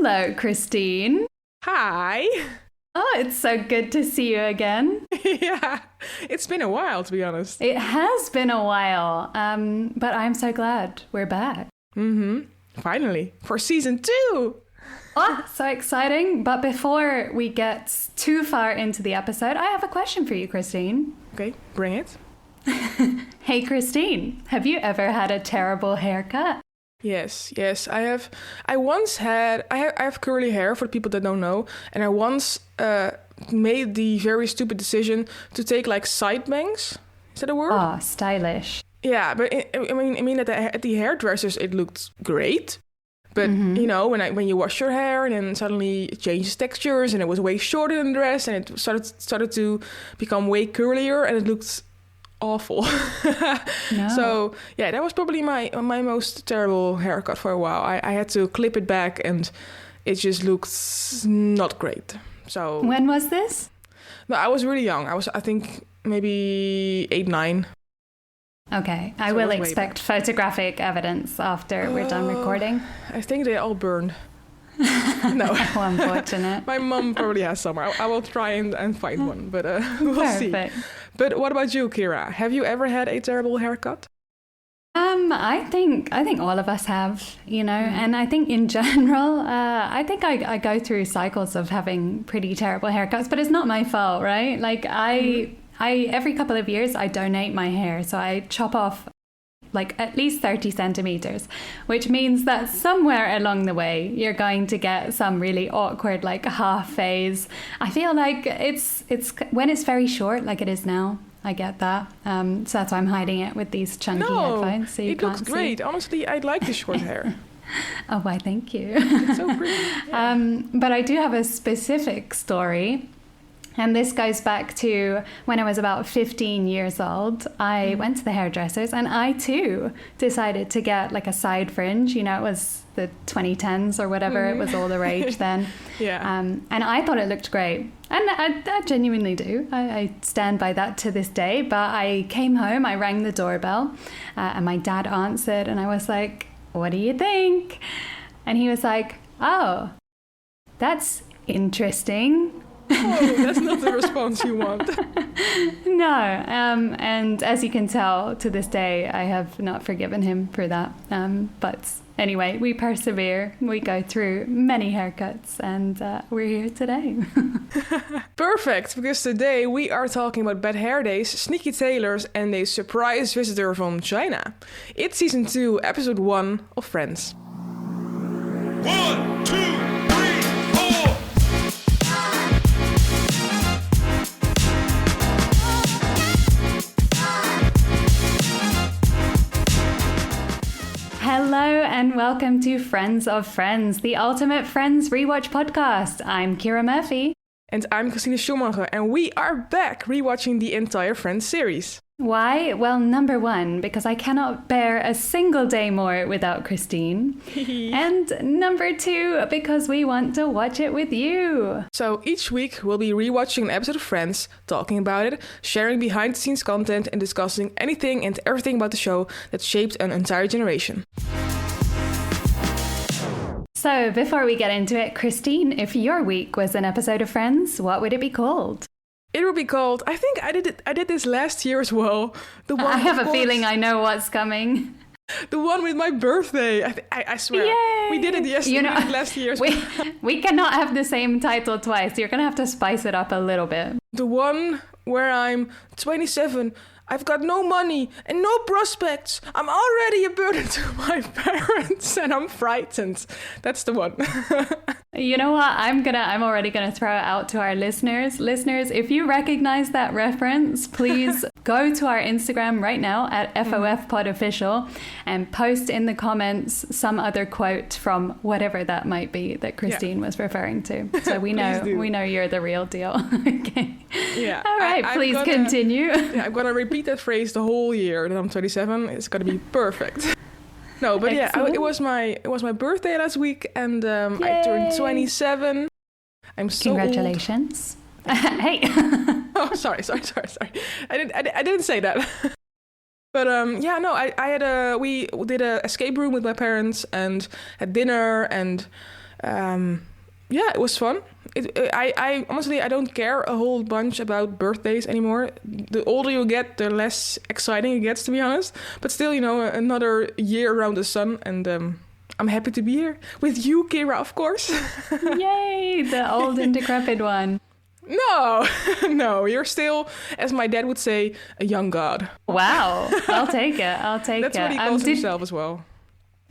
Hello, Christine. Hi. Oh, it's so good to see you again. Yeah, it's been a while, to be honest. It has been a while, but I'm so glad we're back. Finally, for season 2. Oh, so exciting. But before we get too far into the episode, I have a question for you, Christine. Okay, bring it. Hey, Christine, have you ever had a terrible haircut? Yes, I have. I have curly hair, for the people that don't know, and I once made the very stupid decision to take like side bangs. Is that a word? Oh, stylish. Yeah, but I mean at the hairdressers it looked great, but you know when you wash your hair and then suddenly it changes textures and it was way shorter than the rest and it started to become way curlier and it looked awful. No. So yeah, that was probably my most terrible haircut for a while. I had to clip it back and it just looked not great. So When was this? no, I was really young. I think maybe 8, 9. Okay, I So will it was way expect photographic evidence after we're done recording. I think they all burned. No. How unfortunate. My mom probably has some. I will try and find one, but we'll see. Perfect. But what about you, Kira? Have you ever had a terrible haircut? I think all of us have, you know, and I think in general, I think I go through cycles of having pretty terrible haircuts, but it's not my fault, right? Like I every couple of years I donate my hair, so I chop off like at least 30 centimeters, which means that somewhere along the way you're going to get some really awkward like half phase. I feel like it's when it's very short like it is now. I get that. So that's why I'm hiding it with these chunky headphones so you it can't looks great. see. Honestly, I like the short hair. Oh, why thank you. It's so pretty. Yeah. But I do have a specific story. And this goes back to when I was about 15 years old. I went to the hairdressers and I too decided to get like a side fringe. You know, it was the 2010s or whatever. It was all the rage then. Yeah. And I thought it looked great. And I genuinely do. I stand by that to this day. But I came home, I rang the doorbell and my dad answered and I was like, "What do you think?" And he was like, "Oh, that's interesting." Oh, that's not the response you want. No, and as you can tell, to this day, I have not forgiven him for that. But anyway, we persevere. We go through many haircuts, and we're here today. Perfect, because today we are talking about bad hair days, sneaky tailors, and a surprise visitor from China. It's season 2, episode 1 of Friends. 1, 2, 3, 4. Hello and welcome to Friends of Friends, the ultimate Friends rewatch podcast. I'm Kira Murphy. And I'm Christine Schumacher, and we are back rewatching the entire Friends series. Why? Well, number one, because I cannot bear a single day more without Christine. And number two, because we want to watch it with you. So each week we'll be rewatching an episode of Friends, talking about it, sharing behind-the-scenes content, and discussing anything and everything about the show that shaped an entire generation. So before we get into it, Christine, if your week was an episode of Friends, what would it be called? It would be called, I think I did this last year as well. The one, I have a feeling I know what's coming. The one with my birthday. I swear. Yay! We did it yesterday, we did it last year as well. We cannot have the same title twice. You're going to have to spice it up a little bit. The one where I'm 27, I've got no money and no prospects. I'm already a burden to my parents and I'm frightened. That's the one. You know what? I'm already gonna throw it out to our listeners. Listeners, if you recognize that reference, please go to our Instagram right now at FOFPodOfficial and post in the comments some other quote from whatever that might be that Christine was referring to. So we know you're the real deal. Okay. Yeah. All right, please continue. Yeah, I'm gonna repeat that phrase the whole year that I'm 27. It's gonna be perfect. No, but Excellent. it was my birthday last week, and I turned 27. I'm so Congratulations. Hey. Oh, sorry. I didn't say that. But I had we did a escape room with my parents and had dinner, and Yeah, it was fun. I honestly, I don't care a whole bunch about birthdays anymore. The older you get, the less exciting it gets, to be honest. But still, another year around the sun, and I'm happy to be here with you, Kira, of course. Yay, the old and decrepit one. No, no, you're still, as my dad would say, a young god. Wow, I'll take it. That's what he calls himself as well.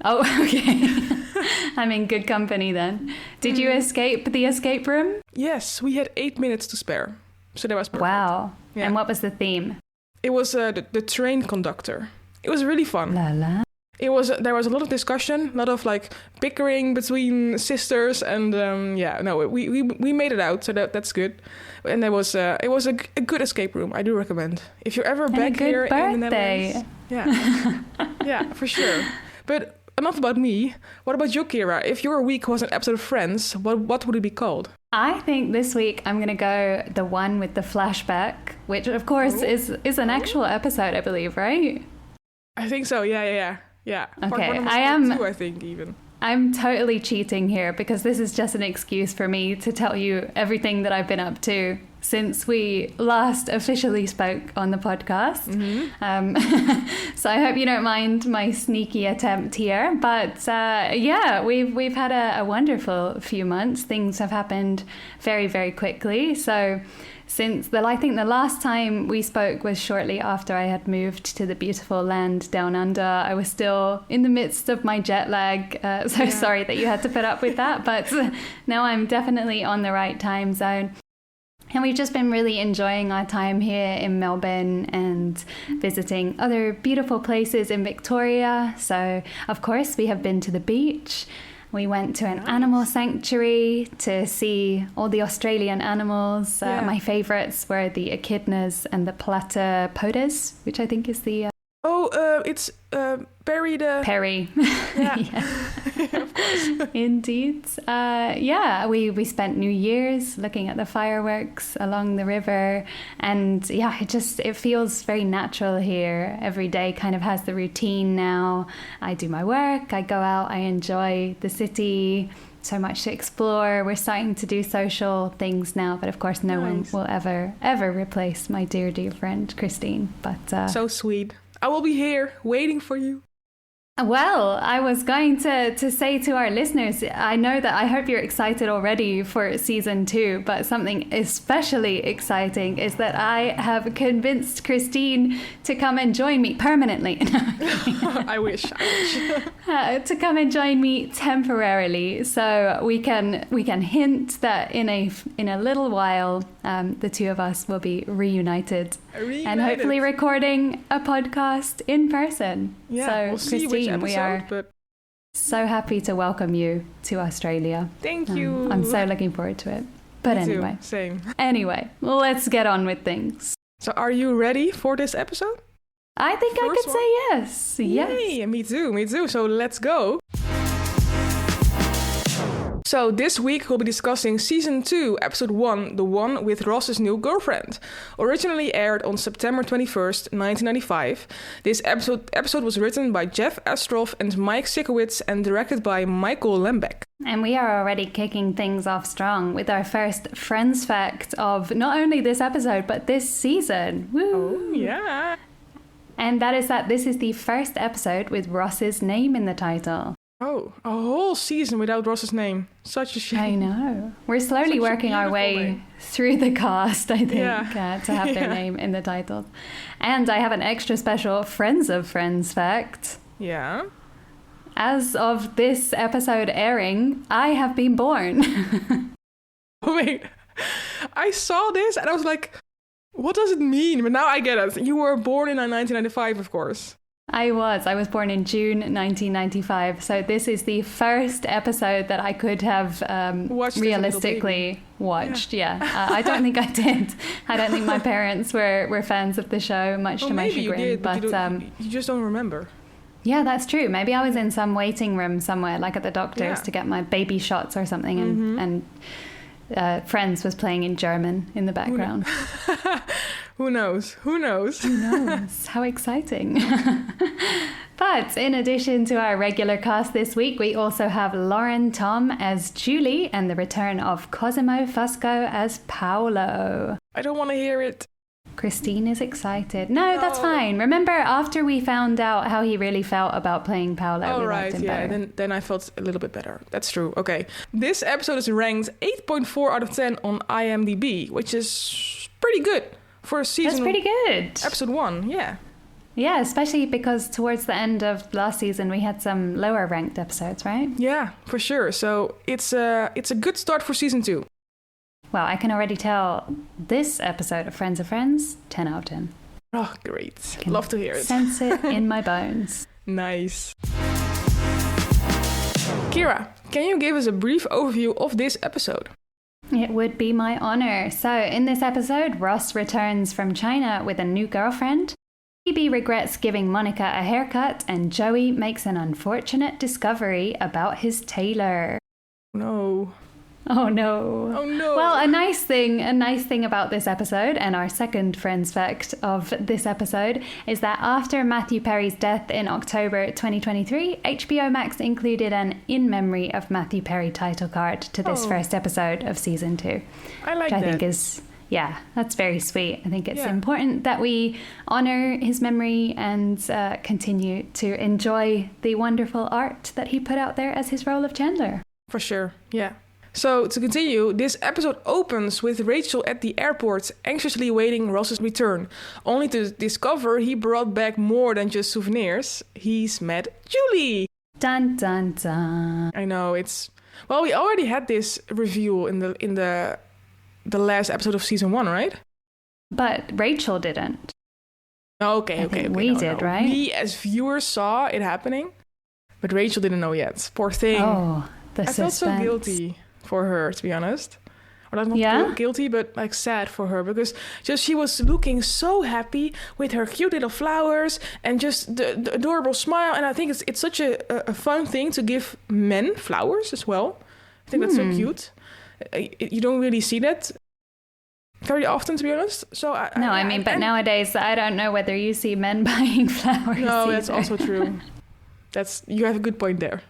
Oh, okay. I'm in good company then. Did you escape the escape room? Yes, we had 8 minutes to spare. So that was perfect. Wow. Yeah. And what was the theme? It was the train conductor. It was really fun. La la. There was a lot of discussion, a lot of bickering between sisters, and we made it out, so that's good. And it was a good escape room. I do recommend if you're ever back here in the Netherlands. Yeah, yeah, for sure. But enough about me. What about you, Kira? If your week was an episode of Friends, what would it be called? I think this week I'm going to go the one with the flashback, which of course is an actual episode, I believe, right? I think so. Yeah. Okay, I think even. I'm totally cheating here because this is just an excuse for me to tell you everything that I've been up to since we last officially spoke on the podcast. Mm-hmm. So I hope you don't mind my sneaky attempt here. But we've had a wonderful few months. Things have happened very, very quickly. So I think the last time we spoke was shortly after I had moved to the beautiful land down under. I was still in the midst of my jet lag. Sorry that you had to put up with that. But now I'm definitely on the right time zone. And we've just been really enjoying our time here in Melbourne and visiting other beautiful places in Victoria. So, of course, we have been to the beach. We went to an animal sanctuary to see all the Australian animals. My favourites were the echidnas and the platypodes, which I think is the... it's Perry the... Perry. Yeah. Of course. Indeed. We spent New Year's looking at the fireworks along the river. And it feels very natural here. Every day kind of has the routine now. I do my work, I go out, I enjoy the city. So much to explore. We're starting to do social things now, but of course no one will ever replace my dear, dear friend Christine. But so sweet. I will be here waiting for you. Well, I was going to say to our listeners, I know that I hope you're excited already for season 2, but something especially exciting is that I have convinced Christine to come and join me permanently. I wish. To come and join me temporarily, so we can hint that in a little while the two of us will be reunited. And hopefully recording a podcast in person. Yeah, so we'll see Christine, which episode, we are so happy to welcome you to Australia. Thank you. I'm so looking forward to it. But Me anyway. Too. Same. Anyway, let's get on with things. So are you ready for this episode? I think I could say yes. Yay, yes. Me too. So let's go. So this week we'll be discussing Season 2, Episode 1, the one with Ross's new girlfriend. Originally aired on September 21st, 1995. This episode was written by Jeff Astrof and Mike Sikowitz and directed by Michael Lembeck. And we are already kicking things off strong with our first Friends fact of not only this episode, but this season. Woo! Oh, yeah. And that is that this is the first episode with Ross's name in the title. Oh, a whole season without Ross's name. Such a shame. I know. We're slowly working our way through the cast, I think, to have their name in the title. And I have an extra special Friends of Friends fact. Yeah. As of this episode airing, I have been born. Wait, I saw this and I was like, what does it mean? But now I get it. You were born in 1995, of course. I was born in June 1995, so this is the first episode that I could have realistically watched. I don't think I did. I don't think my parents were fans of the show, much to my chagrin. You did, but you just don't remember. Yeah, that's true. Maybe I was in some waiting room somewhere, like at the doctor's, to get my baby shots or something, and Friends was playing in German in the background. Who knows? How exciting. But in addition to our regular cast this week, we also have Lauren Tom as Julie and the return of Cosimo Fusco as Paolo. I don't want to hear it. Christine is excited. No, that's fine. Remember, after we found out how he really felt about playing Paolo, we liked him better. Then I felt a little bit better. That's true. Okay. This episode is ranked 8.4 out of 10 on IMDb, which is pretty good for a season. That's pretty good. Episode 1, yeah. Yeah, especially because towards the end of last season, we had some lower ranked episodes, right? Yeah, for sure. So it's a good start for season 2. Well, I can already tell this episode of Friends of Friends, 10 out of 10. Oh, great. Love to hear it. Sense it in my bones. Nice. Kira, can you give us a brief overview of this episode? It would be my honor. So, in this episode, Ross returns from China with a new girlfriend. Phoebe regrets giving Monica a haircut, and Joey makes an unfortunate discovery about his tailor. No. Oh no. Oh no. Well, a nice thing about this episode, and our second Friends fact of this episode, is that after Matthew Perry's death in October 2023, HBO Max included an In Memory of Matthew Perry title card to this first episode of season 2. I like which that. I think is, yeah, that's very sweet. I think it's important that we honor his memory and continue to enjoy the wonderful art that he put out there as his role of Chandler. For sure, yeah. So, to continue, this episode opens with Rachel at the airport, anxiously waiting Ross's return, only to discover he brought back more than just souvenirs. He's met Julie! Dun dun dun. I know, it's... Well, we already had this reveal in the last episode of season 1, right? But Rachel didn't. Okay. We did, right? We, as viewers, saw it happening, but Rachel didn't know yet. Poor thing. Oh, the suspense. I felt so guilty for her, to be honest. Or like not guilty, but like sad for her, because just she was looking so happy with her cute little flowers and just the adorable smile. And I think it's such a fun thing to give men flowers as well. I think that's so cute. You don't really see that very often, to be honest. So but nowadays I don't know whether you see men buying flowers. No, either. That's also true. You have a good point there.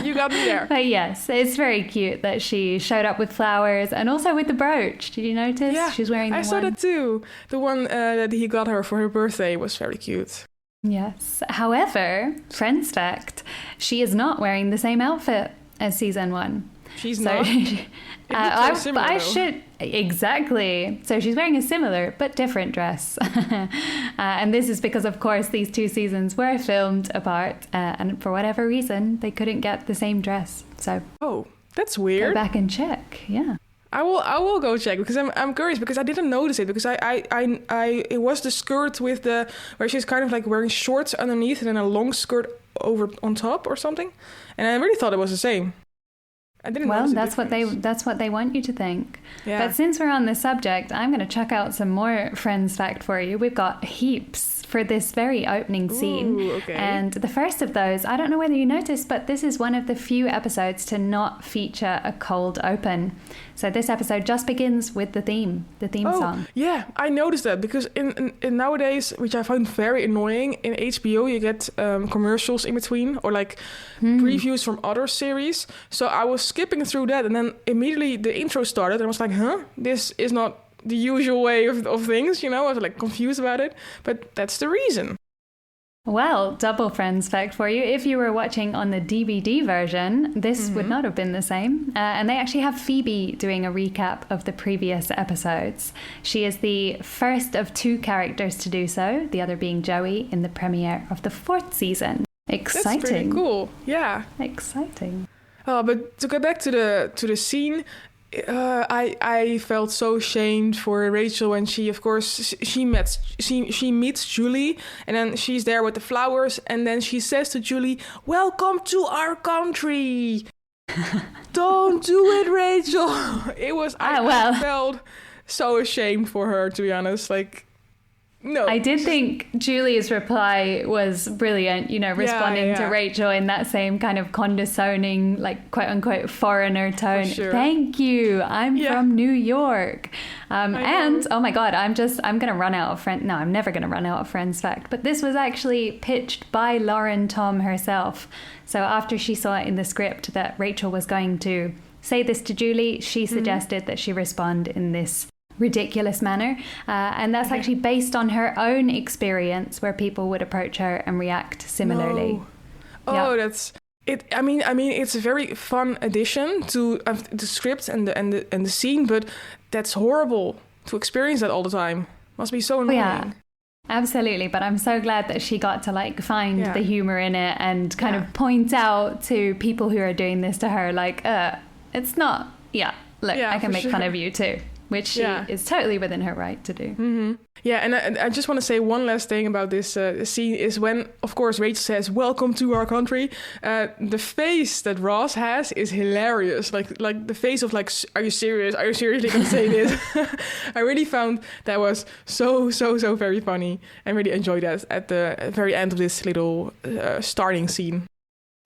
You got me there. But yes, it's very cute that she showed up with flowers and also with the brooch. Did you notice? Yeah, she's wearing the I saw that too. The one that he got her for her birthday was very cute. Yes. However, Friends fact, she is not wearing the same outfit as season 1. She's not. Exactly. So she's wearing a similar but different dress. And this is because, of course, these 2 seasons were filmed apart. And for whatever reason, they couldn't get the same dress. So that's weird. Go back and check. Yeah. I will go check because I'm curious because I didn't notice it because I it was the skirt with where she's kind of like wearing shorts underneath and then a long skirt over on top or something. And I really thought it was the same. I didn't well, that's what they want you to think. Yeah. But since we're on this subject, I'm going to chuck out some more Friends fact for you. We've got heaps for this very opening scene. Ooh, okay. And the first of those, I don't know whether you noticed, but this is one of the few episodes to not feature a cold open. So this episode just begins with the theme song. Yeah, I noticed that because in nowadays, which I find very annoying, in HBO you get commercials in between or like previews from other series. So I was skipping through that and then immediately the intro started and I was like, this is not the usual way of things, I was like confused about it, but that's the reason. Well, double Friends fact for you. If you were watching on the DVD version, this would not have been the same. And they actually have Phoebe doing a recap of the previous episodes. She is the first of 2 characters to do so, the other being Joey in the premiere of the 4th season. Exciting. That's pretty cool. Yeah. Exciting. But to go back to the scene, I felt so ashamed for Rachel when she, of course, she meets Julie and then she's there with the flowers and then she says to Julie, "Welcome to our country." Don't do it, Rachel. I felt so ashamed for her, to be honest. Like, No. I did think Julie's reply was brilliant, responding to Rachel in that same kind of condescending, like quote unquote foreigner tone. Sure. Thank you. I'm from New York. And oh my God, I'm going to run out of friends. No, I'm never going to run out of friends fact. But this was actually pitched by Lauren Tom herself. So after she saw in the script that Rachel was going to say this to Julie, she suggested that she respond in this ridiculous manner, and that's actually based on her own experience where people would approach her and react similarly. No. Oh, that's it. I mean, it's a very fun addition to the script and the scene, but that's horrible to experience that all the time. Must be so annoying. Yeah, absolutely. But I'm so glad that she got to like find the humor in it and kind of point out to people who are doing this to her, like, it's not. Yeah, look, I can make fun of you too. Which she is totally within her right to do. Mm-hmm. Yeah, and I just want to say one last thing about this scene is when, of course, Rachel says, "Welcome to our country." The face that Ross has is hilarious. Like the face of like, "Are you serious? Are you seriously going to say this?" I really found that was so very funny, and really enjoyed that at the very end of this little starting scene.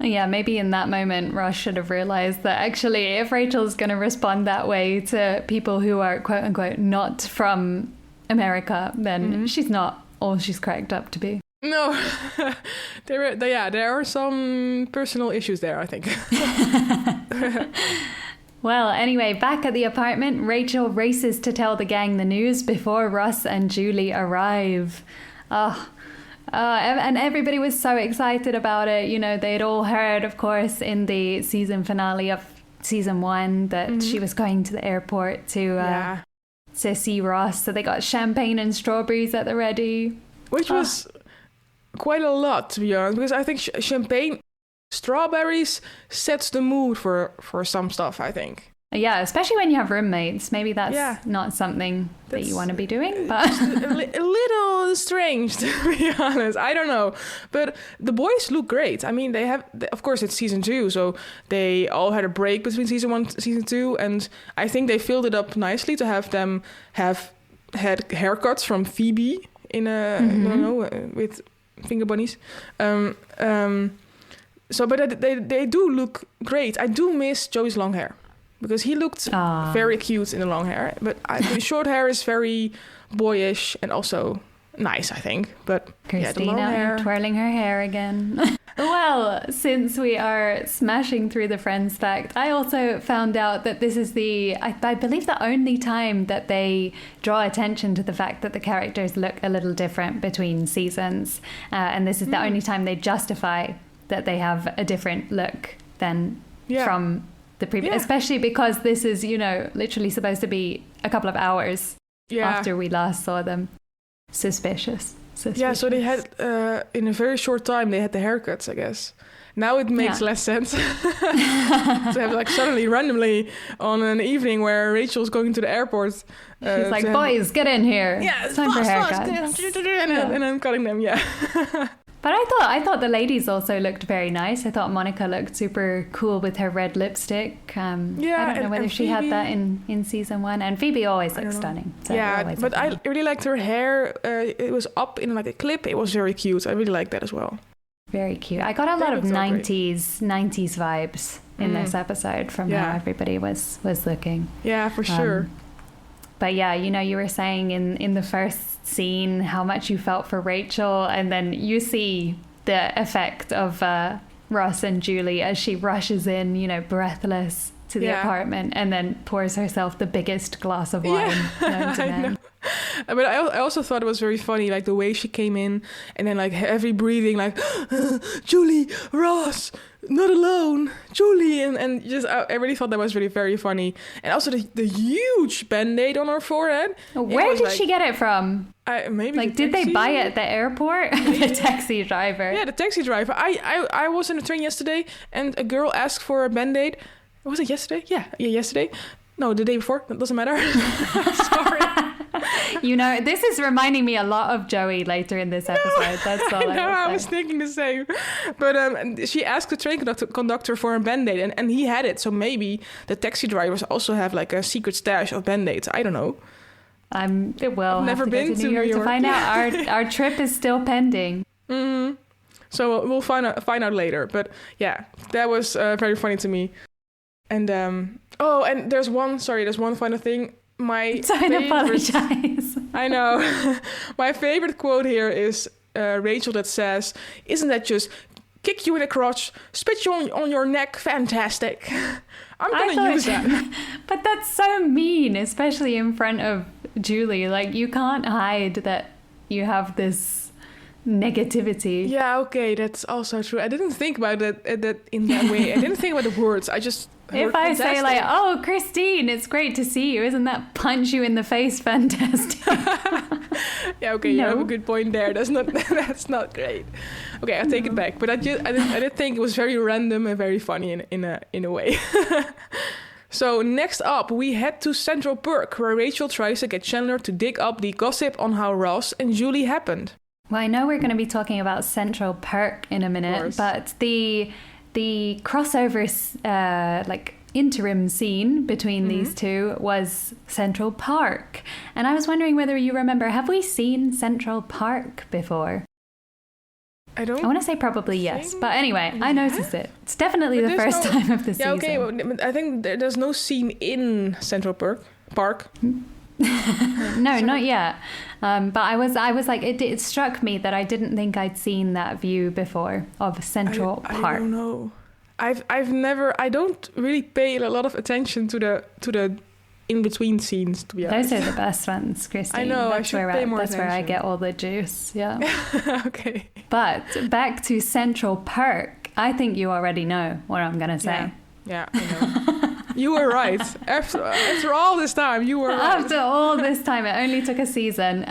Yeah, maybe in that moment, Ross should have realized that actually if Rachel's going to respond that way to people who are quote unquote not from America, then she's not all she's cracked up to be. No, there are some personal issues there, I think. Well, anyway, back at the apartment, Rachel races to tell the gang the news before Ross and Julie arrive. And everybody was so excited about it. They'd all heard, of course, in the season finale of season 1 that she was going to the airport to see Ross. So they got champagne and strawberries at the ready. Which was quite a lot, to be honest, because I think champagne, strawberries sets the mood for some stuff, I think. Yeah, especially when you have roommates. Maybe that's not something that you want to be doing. But a little strange, to be honest. I don't know. But the boys look great. I mean, of course, it's season 2, so they all had a break between season 1 and season 2. And I think they filled it up nicely to have them have had haircuts from Phoebe in I don't know, with finger bunnies. But they do look great. I do miss Joey's long hair, because he looked very cute in the long hair. But the short hair is very boyish and also nice, I think. But Christina, the long hair, twirling her hair again. Well, since we are smashing through the Friends fact, I also found out that this is I believe the only time that they draw attention to the fact that the characters look a little different between seasons. And this is the only time they justify that they have a different look than from the previous, especially because this is, literally supposed to be a couple of hours after we last saw them. Suspicious. Yeah, so they had, in a very short time, they had the haircuts, I guess. Now it makes less sense to have like suddenly randomly on an evening where Rachel's going to the airport. She's like, boys, get in here. Yeah, it's time for haircuts. And I'm cutting them, But I thought the ladies also looked very nice. I thought Monica looked super cool with her red lipstick. I don't know whether she had that in season 1. And Phoebe always looks stunning. So but I really liked her hair. It was up in like a clip. It was very cute. I really liked that as well. Very cute. I got a lot of 90s vibes in this episode from how everybody was looking. Yeah, for sure. But yeah, you were saying in the first scene how much you felt for Rachel, and then you see the effect of Ross and Julie as she rushes in, breathless to the apartment and then pours herself the biggest glass of wine known to man. But I also thought it was very funny, like the way she came in and then like heavy breathing, like Julie, Ross, not alone, Julie, and just I really thought that was really very funny. And also the huge band-aid on her forehead. Where did she get it from? Maybe like, did they buy it at the airport? The taxi driver. Yeah, the taxi driver. I was in a train yesterday and a girl asked for a band-aid. Was it yesterday? Yeah, yesterday. No, the day before. That doesn't matter. Sorry. This is reminding me a lot of Joey later in this episode. That's all I was thinking the same. But she asked the train conductor for a Band-Aid, and he had it. So maybe the taxi drivers also have like a secret stash of Band-Aids. I don't know. We'll I've never have to been go to to New York New to York. find out. Our trip is still pending. Mm-hmm. So we'll find out later. But yeah, that was very funny to me. And and there's one final thing. Don't apologize. I know. My favorite quote here is Rachel that says, "Isn't that just kick you in the crotch, spit you on your neck, fantastic." I'm gonna use that. But that's so mean, especially in front of Julie. Like, you can't hide that you have this negativity. Yeah, okay, that's also true. I didn't think about that in that way. I didn't think about the words. I just if I say like, "Oh, Christine, it's great to see you," isn't that punch you in the face fantastic? Yeah, okay, you have a good point there. That's not great. Okay, I take it back. But I did think it was very random and very funny in a way. So next up, we head to Central Perk, where Rachel tries to get Chandler to dig up the gossip on how Ross and Julie happened. Well, I know we're going to be talking about Central Perk in a minute, but the crossover like interim scene between these two was Central Park. And I was wondering whether you remember, have we seen Central Park before? I want to say probably yes, but anyway, I noticed it. It's definitely the first time of the season. Yeah, okay, well, I think there's no scene in Central Park. No, not yet. But I was like, it struck me that I didn't think I'd seen that view before of Central Park. I don't know. I don't really pay a lot of attention to the in between scenes, to be honest. Those are the best ones, Christine. I know. That's where I get all the juice. Yeah. Okay. But back to Central Perk. I think you already know what I'm gonna say. Yeah, I know. You were right. After all this time, you were right. After all this time, it only took a season.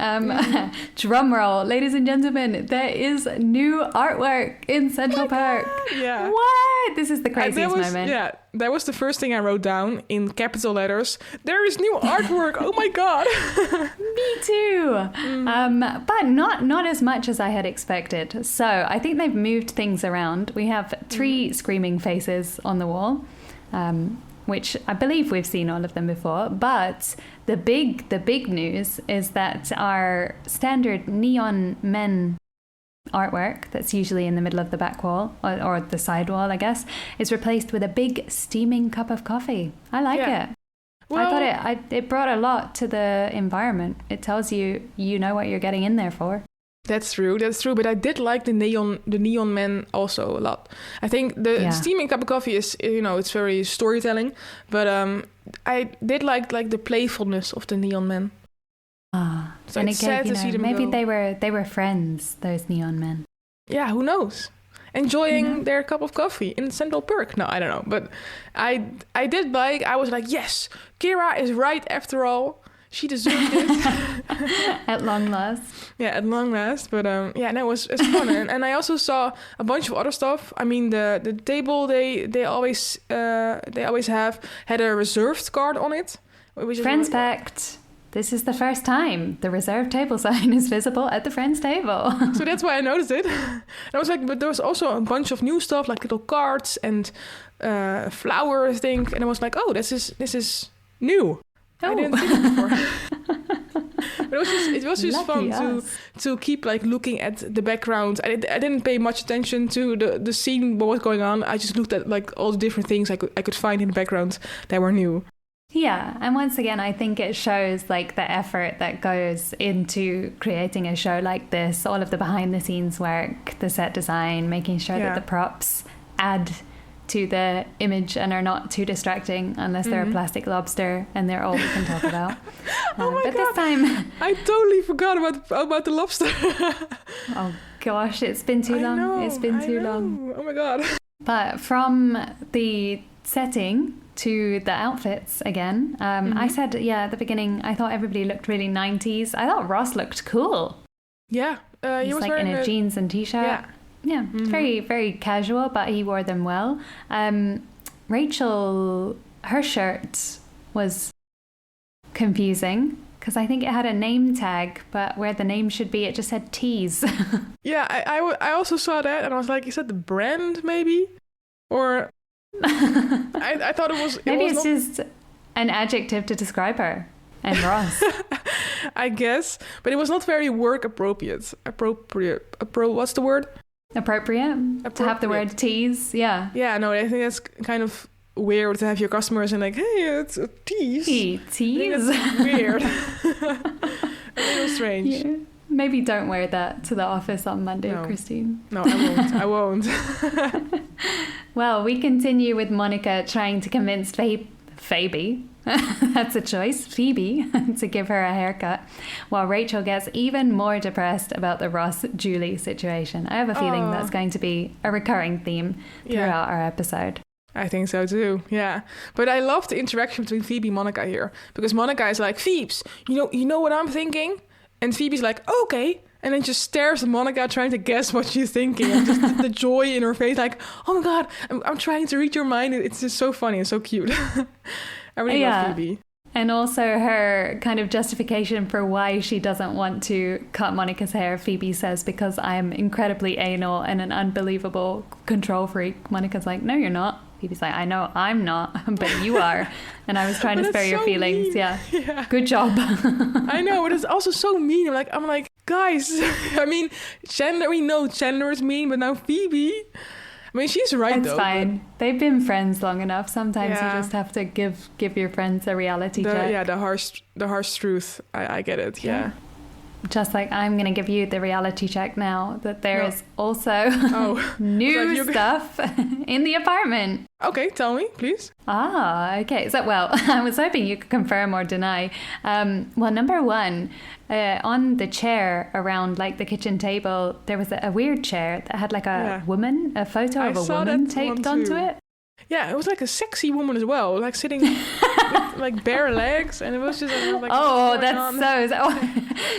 Drum roll, ladies and gentlemen, there is new artwork in Central Park. Yeah. What? This is the craziest moment. Yeah, that was the first thing I wrote down in capital letters. There is new artwork. Oh my God. Me too. But not as much as I had expected. So I think they've moved things around. We have 3 screaming faces on the wall. Which I believe we've seen all of them before. But the big news is that our standard neon men artwork that's usually in the middle of the back wall or the side wall, I guess, is replaced with a big steaming cup of coffee. I like it. Well, I thought it brought a lot to the environment. It tells you know what you're getting in there for. That's true. But I did like the neon men also a lot. I think the steaming cup of coffee is, it's very storytelling. But I did like the playfulness of the neon men. So and it's sad to see them maybe go. they were friends, those neon men. Yeah, who knows? Enjoying their cup of coffee in Central Perk. No, I don't know. But I was like, yes, Kira is right after all. She deserved it. At long last. Yeah, at long last. But it's fun. and I also saw a bunch of other stuff. I mean, the table they always have had a reserved card on it. Friends Pact. This is the first time the reserved table sign is visible at the Friends table. So that's why I noticed it. And I was like, but there was also a bunch of new stuff, like little cards and flowers, I think. And I was like, oh, this is new. I didn't see that before. But it was just fun to keep like looking at the background. I didn't pay much attention to the scene, what was going on. I just looked at like all the different things I could find in the background that were new. Yeah, and once again, I think it shows like the effort that goes into creating a show like this, all of the behind the scenes work, the set design, making sure that the props add to the image and are not too distracting unless they're a plastic lobster and they're all we can talk about. Oh my but God. This time I totally forgot about the lobster. Oh gosh, it's been too long. It's been too long. Oh my God. But from the setting to the outfits again, I said, at the beginning, I thought everybody looked really 90s. I thought Ross looked cool. Yeah. He was like in a jeans and t-shirt. Yeah, very, very casual, but he wore them well. Rachel, her shirt was confusing because I think it had a name tag, but where the name should be, it just said tease. Yeah, I also saw that and I was like, is that the brand maybe? Or I thought it was... Maybe it's just an adjective to describe her and Ross. I guess. But it was not very work appropriate. What's the word? Appropriate to have the word tease. Yeah. Yeah, no, I think that's kind of weird to have your customers and like, hey, it's a tease. Hey, tease. That's weird. A little strange. Yeah. Maybe don't wear that to the office on Monday, no. Christine. No, I won't. Well, we continue with Monica trying to convince Phoebe, that's a choice, Phoebe, to give her a haircut, while Rachel gets even more depressed about the Ross-Julie situation. I have a feeling that's going to be a recurring theme throughout our episode. I think so too, yeah. But I love the interaction between Phoebe and Monica here, because Monica is like, Phoebes, you know what I'm thinking? And Phoebe's like, okay. And then just stares at Monica, trying to guess what she's thinking. And just the joy in her face, like, oh my God, I'm trying to read your mind. It's just so funny and so cute. I really love Phoebe. And also her kind of justification for why she doesn't want to cut Monica's hair. Phoebe says, because I'm incredibly anal and an unbelievable control freak. Monica's like, no, you're not. Phoebe's like, I know I'm not, but you are. And I was trying to spare your feelings. Mean. Yeah. Good job. I know, but it's also so mean. I'm like, guys, I mean, Chandler, we know Chandler is mean, but now Phoebe, I mean, she's right, it's though. It's fine. But they've been friends long enough. Sometimes you just have to give your friends a reality check. Yeah, the harsh truth. I get it. Yeah. Just like I'm going to give you the reality check now that there is also new stuff in the apartment. Okay, tell me, please. Okay. So, well, I was hoping you could confirm or deny. Well, number one, on the chair around like the kitchen table, there was a weird chair that had like a woman, a photo of a woman taped onto it. Yeah, it was like a sexy woman as well, like sitting with like bare legs, and it was just like,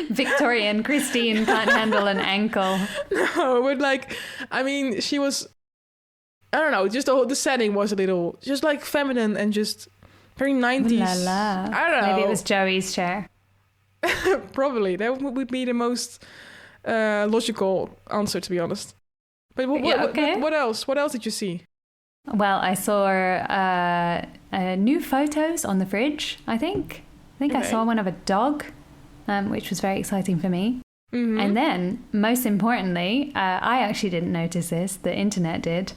Victorian Christine can't handle an ankle. No, but like, I mean, she was, I don't know, just the setting was a little just like feminine and just very 90s. La la. I don't know. Maybe it was Joey's chair. Probably that would be the most logical answer, to be honest. But what else? What else did you see? Well, I saw new photos on the fridge, I think. I saw one of a dog, which was very exciting for me. Mm-hmm. And then, most importantly, I actually didn't notice this. The internet did.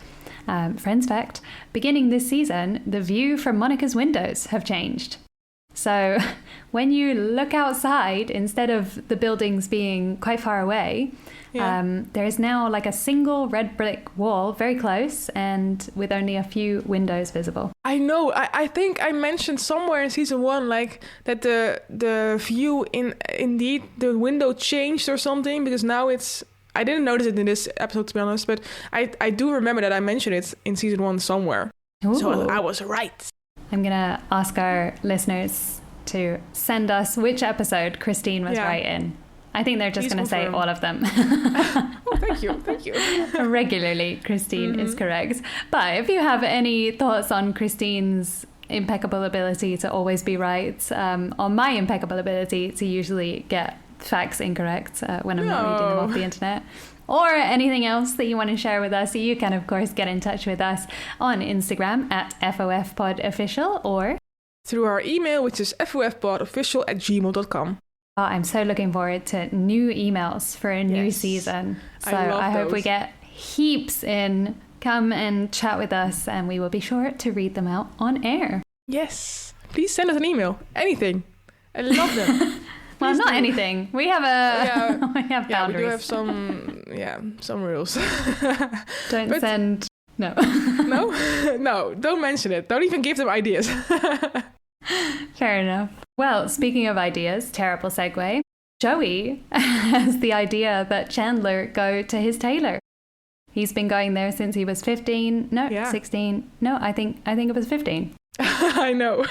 Friends fact, beginning this season, the view from Monica's windows have changed. So when you look outside, instead of the buildings being quite far away, there is now like a single red brick wall very close and with only a few windows visible. I know. I think I mentioned somewhere in season 1 like that the view indeed the window changed or something, because now it's, I didn't notice it in this episode, to be honest, but I do remember that I mentioned it in season 1 somewhere. Ooh. So I was right. I'm going to ask our listeners to send us which episode Christine was right in. I think they're just going to say all of them. Oh, thank you. Regularly, Christine is correct. But if you have any thoughts on Christine's impeccable ability to always be right, on my impeccable ability to usually get facts incorrect when I'm not reading them off the internet, or anything else that you want to share with us, you can, of course, get in touch with us on Instagram at FOFPodOfficial or through our email, which is FOFPodOfficial@gmail.com. I'm so looking forward to new emails for a new season. So I hope we get heaps in. Come and chat with us, and we will be sure to read them out on air. Yes. Please send us an email. Anything. I love them. Well, not anything. We have we have boundaries. Yeah, we do have some rules. Don't send. No. No, don't mention it. Don't even give them ideas. Fair enough. Well, speaking of ideas, terrible segue. Joey has the idea that Chandler go to his tailor. He's been going there since he was 15. No, 16. No, I think it was 15. I know.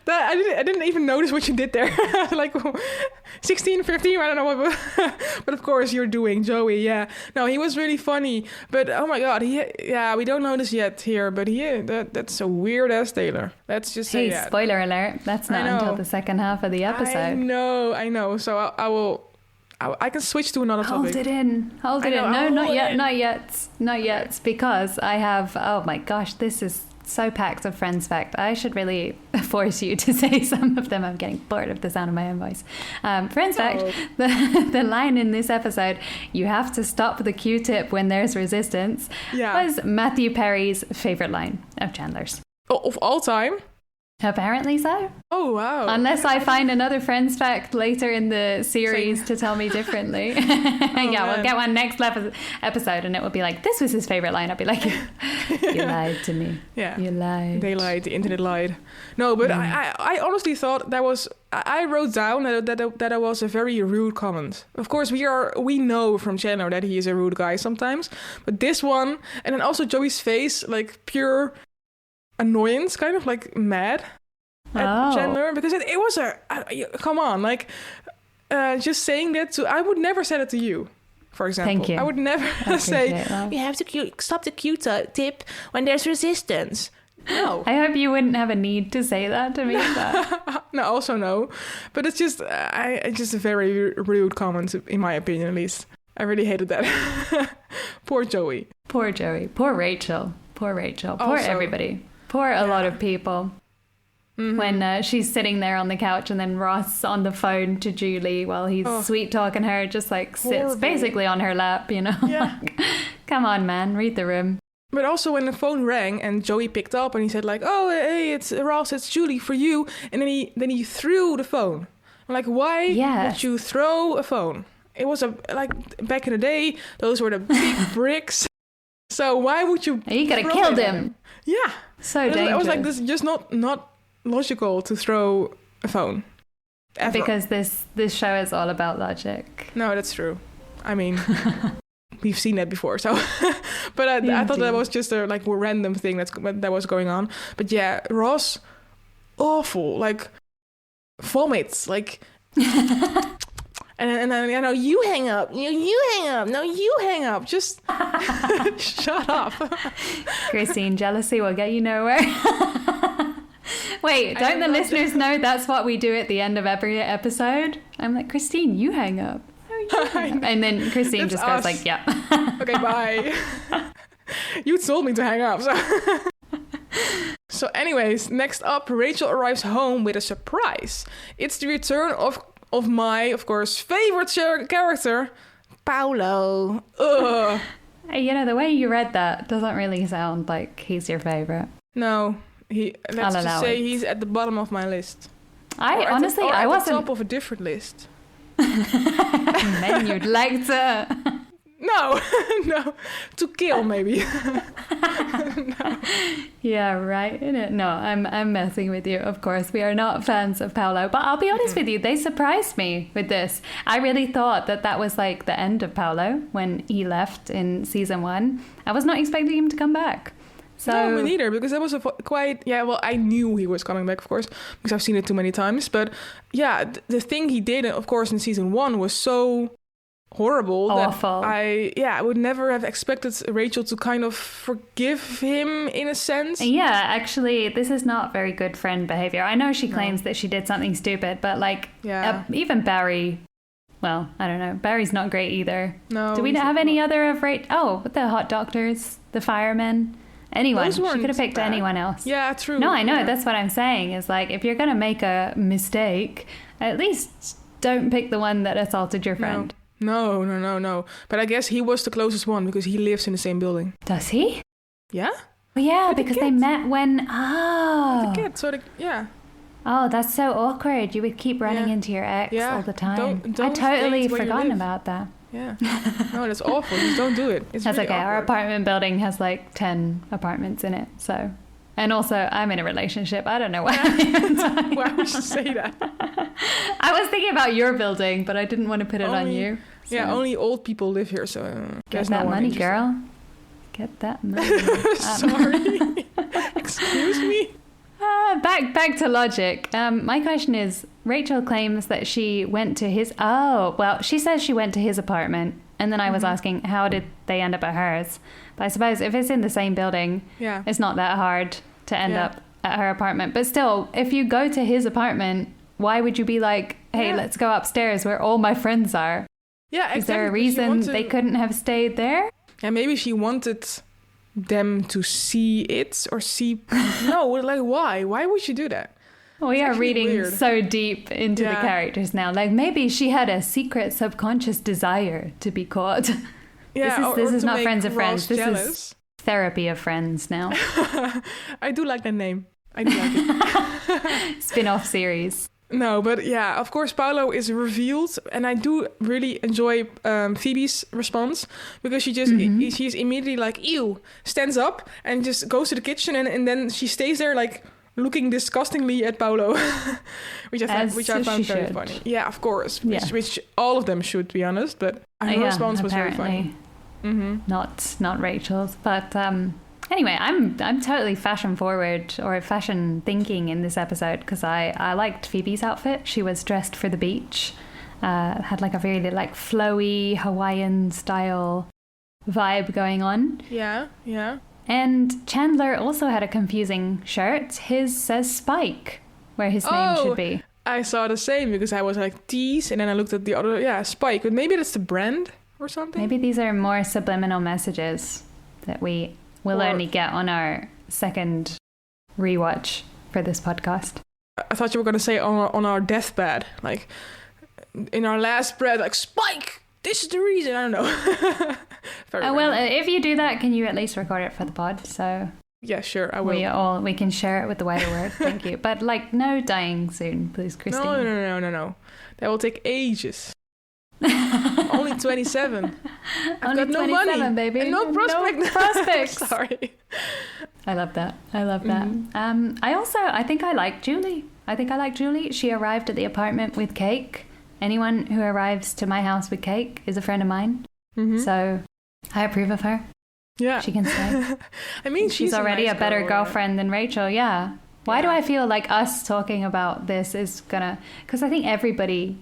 I didn't even notice what you did there. Like 16, 15, I don't know what. But of course you're doing Joey. Yeah. No, he was really funny. But oh my God, we don't know this yet here. But that's a weird ass tailor. Let's just say that. Spoiler alert. That's not until the second half of the episode. I know. So I will. I can switch to another topic. Hold it in. No, not yet. Not yet. Because I have. Oh my gosh, this is so packed of friends fact. I should really force you to say some of them. I'm getting bored of the sound of my own voice. Friends fact, the line in this episode, "You have to stop the Q-tip when there's resistance," was Matthew Perry's favorite line of Chandler's. Of all time? Apparently so. Oh, wow. Unless I find another friends fact later in the series to tell me differently. We'll get one next episode and it will be like, this was his favorite line. I'll be like, you lied to me. Yeah. You lied. They lied. The internet lied. No, but I honestly thought I wrote down that was a very rude comment. Of course, we know from Chandler that he is a rude guy sometimes. But this one, and then also Joey's face, like pure annoyance, kind of like mad at Chandler, because it was come on, like just saying that to, I would never say that to you, for example. Thank you. I would never say you have to stop the Q-tip when there's resistance. No. I hope you wouldn't have a need to say that to me. But... No, also no, but it's just just a very rude comment, in my opinion, at least. I really hated that. Poor Joey. Poor Joey. Poor Rachel. Poor Rachel. Poor everybody. Poor a lot of people. Mm-hmm. When she's sitting there on the couch and then Ross on the phone to Julie while he's sweet talking her, just like sits basically on her lap, you know. Yeah. Like, come on, man, read the room. But also when the phone rang and Joey picked up and he said like, "Oh, hey, it's Ross, it's Julie for you," and then he threw the phone. I'm like, why would you throw a phone? It was like back in the day, those were the big bricks. So why would you? You could have killed him. Yeah. So dangerous. I was like, this is just not logical to throw a phone. Ever. Because this show is all about logic. No, that's true. I mean, we've seen that before. So, but I thought that was just a random thing that was going on. But yeah, Ross, awful. Like vomits. Like. And then, you hang up. You hang up. No, you hang up. Just shut up. Christine, jealousy will get you nowhere. Wait, don't the listeners know that's what we do at the end of every episode? I'm like, Christine, you hang up. No, you hang up. And then Christine just goes like, yeah. Okay, bye. You told me to hang up. So anyways, next up, Rachel arrives home with a surprise. It's the return of my, of course, favorite character, Paolo. Ugh. You know, the way you read that doesn't really sound like he's your favorite. No, let's just say he's at the bottom of my list. I wasn't at the top of a different list. Men you'd like to... No, to kill maybe. No. Yeah, right. No, I'm messing with you. Of course, we are not fans of Paolo, but I'll be honest with you, they surprised me with this. I really thought that was like the end of Paolo when he left in season 1. I was not expecting him to come back. So no, me neither, because that was I knew he was coming back, of course, because I've seen it too many times. But yeah, the thing he did, of course, in season 1 was so horrible. Awful. I would never have expected Rachel to kind of forgive him in a sense. Yeah, actually, this is not very good friend behavior. I know she claims that she did something stupid, but even Barry, well, I don't know. Barry's not great either. No. Do we have any other of the hot doctors, the firemen? Anyone. She could have picked anyone else. Yeah, true. No, I know. That's what I'm saying is like, if you're going to make a mistake, at least don't pick the one that assaulted your friend. No. But I guess he was the closest one because he lives in the same building. Does he? Yeah. Well, yeah, because they met when... Oh. The kid, yeah. Oh, that's so awkward. You would keep running into your ex all the time. I totally forgotten about that. Yeah. No, that's awful. Just don't do it. It's that's really okay. awkward. Our apartment building has like 10 apartments in it, so... And also, I'm in a relationship. I don't know why. Why would you say that? I was thinking about your building, but I didn't want to put it on you. So. Yeah, only old people live here, so... Get that money, girl. Get that money. Sorry. Excuse me? Back to logic. My question is, Rachel claims that she went to his... she says she went to his apartment. And then I was asking, how did they end up at hers? But I suppose if it's in the same building, it's not that hard to end up at her apartment. But still, if you go to his apartment, why would you be like, hey, let's go upstairs where all my friends are? Yeah, exactly. Is there a reason they couldn't have stayed there? Yeah, maybe she wanted them to see it or see. No, like why? Why would you do that? We are reading weird. so deep into the characters now. Like maybe she had a secret subconscious desire to be caught. Yeah, this is to not make Friends of Friends. This jealous. is Therapy of Friends now. I do like that name. I do like it. Spin-off series. No, but yeah, of course, Paolo is revealed, and I do really enjoy Phoebe's response because she's immediately like, ew, stands up and just goes to the kitchen, and then she stays there like looking disgustingly at Paolo, which I found very funny. Yeah, of course, which all of them should, be honest, but her response was very funny. Not Rachel's, but anyway, I'm totally fashion forward or fashion thinking in this episode because I liked Phoebe's outfit. She was dressed for the beach, had like a very like flowy Hawaiian style vibe going on. Yeah. And Chandler also had a confusing shirt. His says Spike, where his name should be. I saw the same because I was like tease, and then I looked at the other, Spike, but maybe that's the brand or something. Maybe these are more subliminal messages that we will only get on our second rewatch for this podcast. I thought you were going to say on our deathbed, like in our last breath, like Spike, this is the reason. I don't know. If you do that, can you at least record it for the pod? So yeah, sure, I will. We can share it with the wider world. Thank you. But like, no dying soon, please, Christine. No. That will take ages. Only 27. I've got no money, baby. And no prospects. Sorry. I love that. I think I like Julie. She arrived at the apartment with cake. Anyone who arrives to my house with cake is a friend of mine. So I approve of her. Yeah. She can stay. I mean, she's already a better girlfriend than Rachel. Yeah. Why do I feel like us talking about this is gonna... Because I think everybody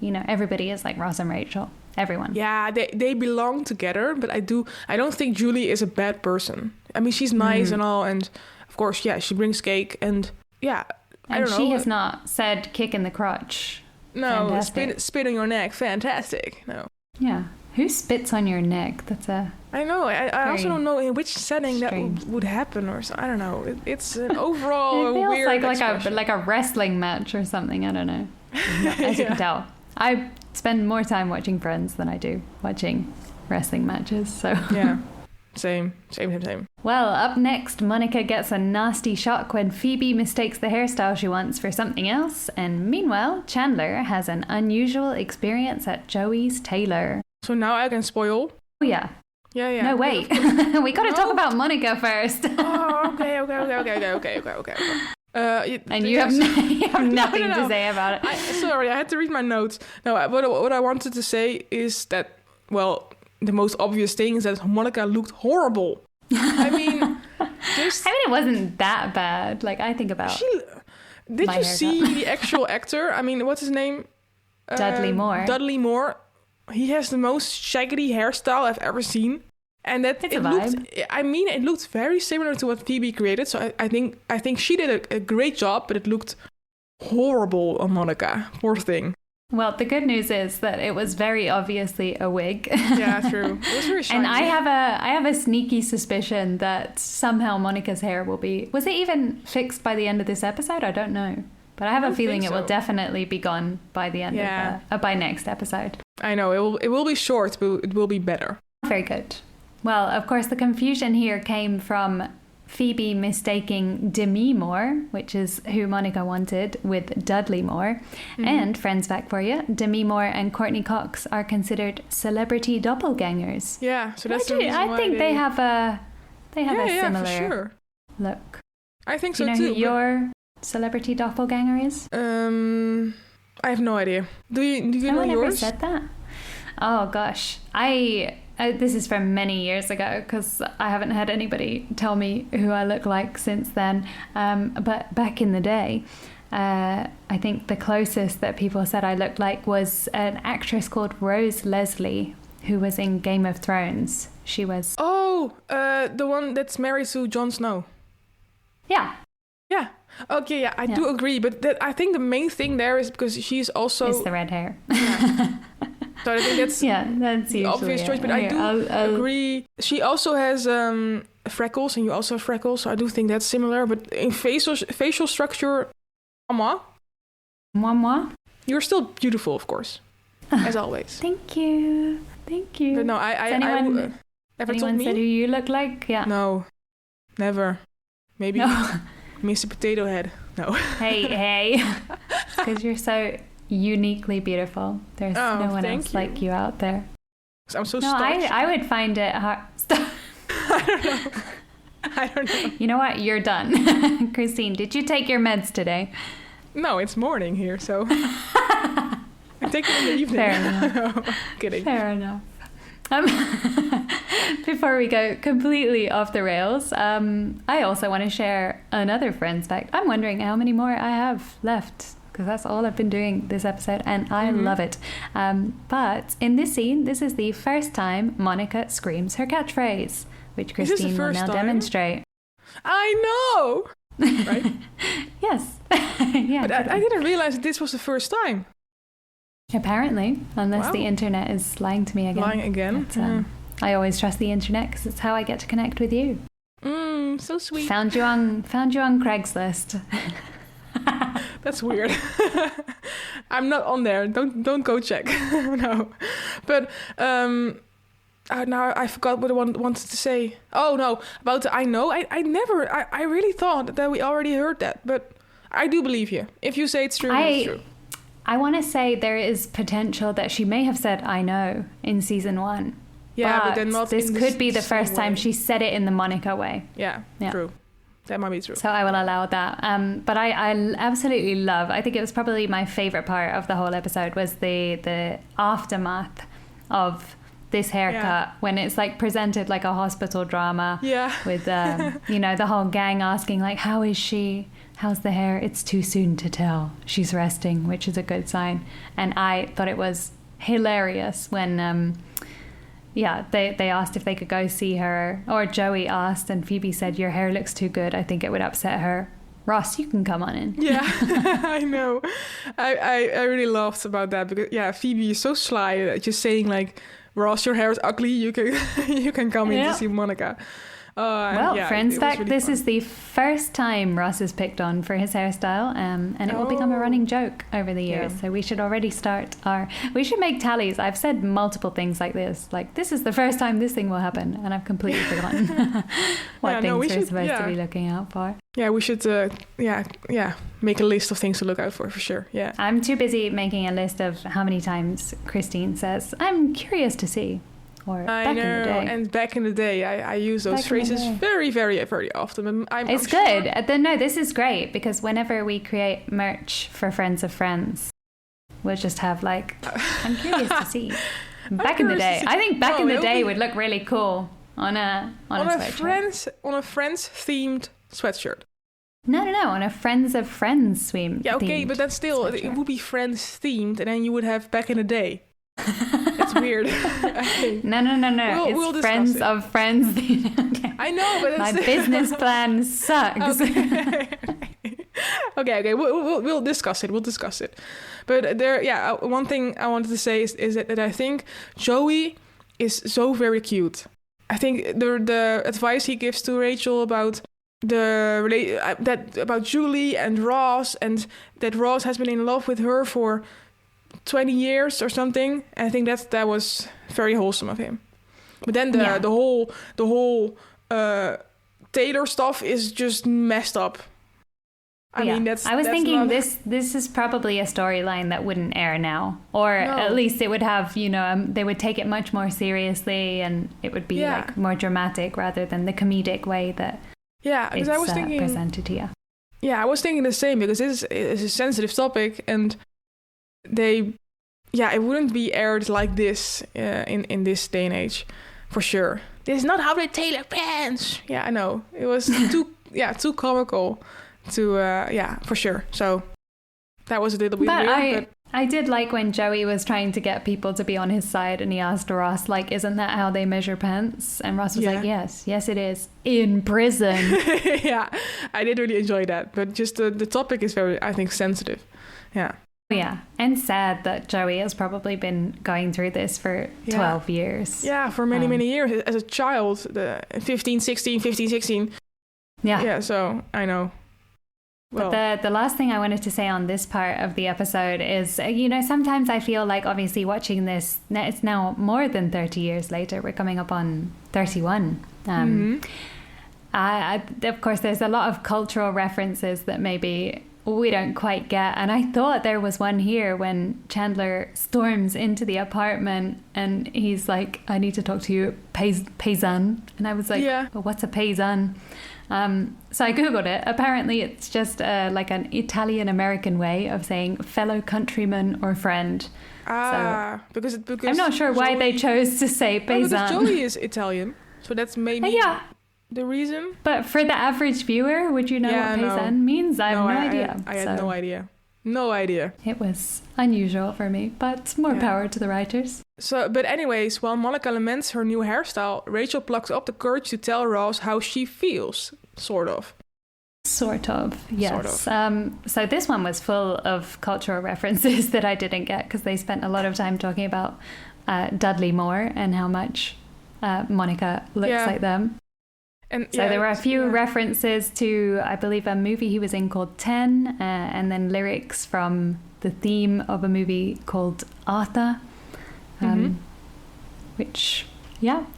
is like Ross and Rachel. Everyone. Yeah, they belong together, but I don't think Julie is a bad person. I mean, she's nice and all, and of course, yeah, she brings cake, and yeah, I don't know. And she has not said kick in the crotch. No, spit on your neck. Fantastic. No. Yeah. Who spits on your neck? That's a... I know. I also don't know in which setting strange. that would happen, or so. I don't know. It's an overall it feels weird like a wrestling match or something. I don't know. As you can tell, I spend more time watching Friends than I do watching wrestling matches. So yeah, same. Well, up next, Monica gets a nasty shock when Phoebe mistakes the hairstyle she wants for something else, and meanwhile, Chandler has an unusual experience at Joey's tailor. So now I can spoil. Oh yeah. Yeah. No, wait. We got to talk about Monica first. Oh, okay. And you have nothing to say about it. Sorry, I had to read my notes. No, what I wanted to say is that, well, the most obvious thing is that Monica looked horrible. I mean, it wasn't that bad. Like, I think about... Did you see the actual actor? I mean, what's his name? Dudley Moore. Dudley Moore. He has the most shaggy hairstyle I've ever seen. And that it's a vibe. It looked very similar to what Phoebe created. So I think she did a great job, but it looked horrible on Monica. Poor thing. Well, the good news is that it was very obviously a wig. Yeah, true. It was very shiny. And I have a sneaky suspicion that somehow Monica's hair will be... Was it even fixed by the end of this episode? I don't know. But I have a feeling it will definitely be gone by the end of by next episode. I know. It will be short, but it will be better. Very good. Well, of course, the confusion here came from Phoebe mistaking Demi Moore, which is who Monica wanted, with Dudley Moore. Mm-hmm. And, friends fact for you, Demi Moore and Courtney Cox are considered celebrity doppelgangers. Yeah, so that's the reason why I think they have a similar for sure. look. I think so too. You know who your celebrity doppelganger is? I have no idea. Do you know yours? No one ever said that. Oh gosh, this is from many years ago because I haven't had anybody tell me who I look like since then. But back in the day, I think the closest that people said I looked like was an actress called Rose Leslie, who was in Game of Thrones. She was... the one that's married to Jon Snow. Yeah. Yeah. Okay, yeah, I do agree. But I think the main thing there is because she's also... It's the red hair. Yeah. So I think that's the obvious choice. But I do agree. She also has freckles, and you also have freckles, so I do think that's similar. But in facial structure, moi, you're still beautiful, of course, as always. Thank you. But no, anyone told me? said who you look like? Yeah. No, never. Maybe Mr. Potato Head. No. Hey. Because you're so uniquely beautiful. There's no one else like you out there. I'm so starched. I would find it hard. I don't know. You know what? You're done. Christine, did you take your meds today? No, it's morning here, so I take it in the evening. Fair enough. No, kidding. Fair enough. Before we go completely off the rails, I also want to share another Friends fact. I'm wondering how many more I have left, because that's all I've been doing this episode, and I love it. But in this scene, this is the first time Monica screams her catchphrase, which Christine will now demonstrate. I know! Right? Yes. Yeah. But I didn't realize that this was the first time. Apparently, unless the internet is lying to me again. Lying again? But, I always trust the internet because it's how I get to connect with you. So sweet. Found you on Craigslist. That's weird. I'm not on there. Don't go check. No. But now I forgot what I wanted to say. Oh no, about the I know. I really thought that we already heard that, but I do believe you. If you say it's true, it's true. I want to say there is potential that she may have said I know in season 1. Yeah, but then not. This could be the first time she said it in the Monica way. Yeah, true. That might be true. So I will allow that. But I absolutely love, I think it was probably my favorite part of the whole episode was the aftermath of this haircut when it's like presented like a hospital drama with, the whole gang asking like, how is she? How's the hair? It's too soon to tell. She's resting, which is a good sign. And I thought it was hilarious when... they asked if they could go see her, or Joey asked, and Phoebe said, your hair looks too good. I think it would upset her. Ross, you can come on in. Yeah, I know. I really laughed about that because, Phoebe is so sly, just saying like, Ross, your hair is ugly. You can come in to see Monica. Friends fact, really this is the first time Ross is picked on for his hairstyle, and it will become a running joke over the years. So we should already we should make tallies. I've said multiple things like this is the first time this thing will happen, and I've completely forgotten what things we're supposed to be looking out for. Yeah, we should make a list of things to look out for sure. Yeah. I'm too busy making a list of how many times Christine says, I'm curious to see. I know, and back in the day, I use those phrases very, very, very often. It's good. No, this is great because whenever we create merch for Friends of Friends, we'll just have like, I'm curious to see. Back in the day, I think back in the day would look really cool on a sweatshirt. On a Friends themed sweatshirt. No, on a Friends of Friends themed. Yeah, okay, but that's still it would be Friends themed, and then you would have back in the day. That's weird. No. It's Friends of Friends. Okay. I know, but my business plan sucks. Okay. We'll discuss it. But one thing I wanted to say is that I think Joey is so very cute. I think the advice he gives to Rachel about about Julie and Ross, and that Ross has been in love with her for 20 years or something. I think that was very wholesome of him. But then the whole Taylor stuff is just messed up. I mean, I was thinking this is probably a storyline that wouldn't air now, or at least it would have, they would take it much more seriously, and it would be like more dramatic rather than the comedic way that because I was thinking presented here. Yeah, I was thinking the same because this is a sensitive topic, and it wouldn't be aired like this in this day and age, for sure. This is not how they tailor pants. Yeah, I know. It was too comical to for sure. So that was a little bit weird. I did like when Joey was trying to get people to be on his side, and he asked Ross, like, isn't that how they measure pants? And Ross was like, yes it is, in prison. Yeah, I did really enjoy that, but just the topic is very, I think, sensitive. Yeah. Yeah, and sad that Joey has probably been going through this for 12 years. Yeah, for many years. As a child, 15, 16. Yeah, so I know. Well, but the last thing I wanted to say on this part of the episode is, sometimes I feel like obviously watching this, it's now more than 30 years later. We're coming up on 31. Of course, there's a lot of cultural references that maybe we don't quite get. And I thought there was one here when Chandler storms into the apartment and he's like, I need to talk to you, paysan. And I was like, well, what's a paysan? So I Googled it. Apparently it's just like an Italian-American way of saying fellow countryman or friend. Because I'm not sure why they chose to say paysan. Because Joey is Italian, so that's maybe the reason. But for the average viewer, would you know what paysan means? I have no idea. I had no idea. No idea. It was unusual for me, but more power to the writers. So, but anyways, while Monica laments her new hairstyle, Rachel plucks up the courage to tell Ross how she feels, sort of. Sort of, yes. So this one was full of cultural references that I didn't get because they spent a lot of time talking about Dudley Moore and how much Monica looks like them. And so there were a few references to, I believe, a movie he was in called 10, and then lyrics from the theme of a movie called Arthur, which,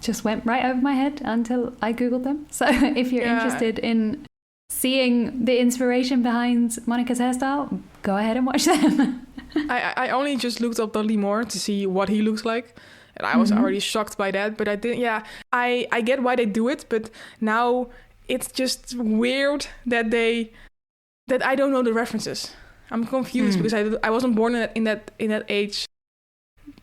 just went right over my head until I Googled them. So if you're interested in seeing the inspiration behind Monica's hairstyle, go ahead and watch them. I only just looked up Dudley Moore to see what he looks like. And I was already shocked by that, but I didn't. I get why they do it, but now it's just weird that I don't know the references. I'm confused because I wasn't born in that age.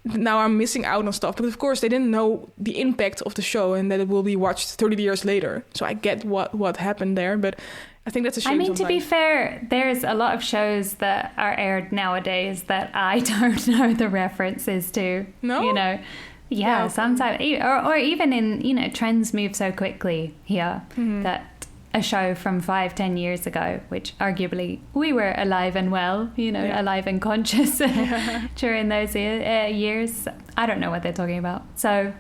Now I'm missing out on stuff, but of course they didn't know the impact of the show and that it will be watched 30 years later. So I get what happened there, but I think that's a shame. I mean, to be fair, there's a lot of shows that are aired nowadays that I don't know the references to. No? Sometimes, or even in, trends move so quickly here that a show from 5-10 years ago, which arguably we were alive and well, alive and conscious during those years. I don't know what they're talking about. So,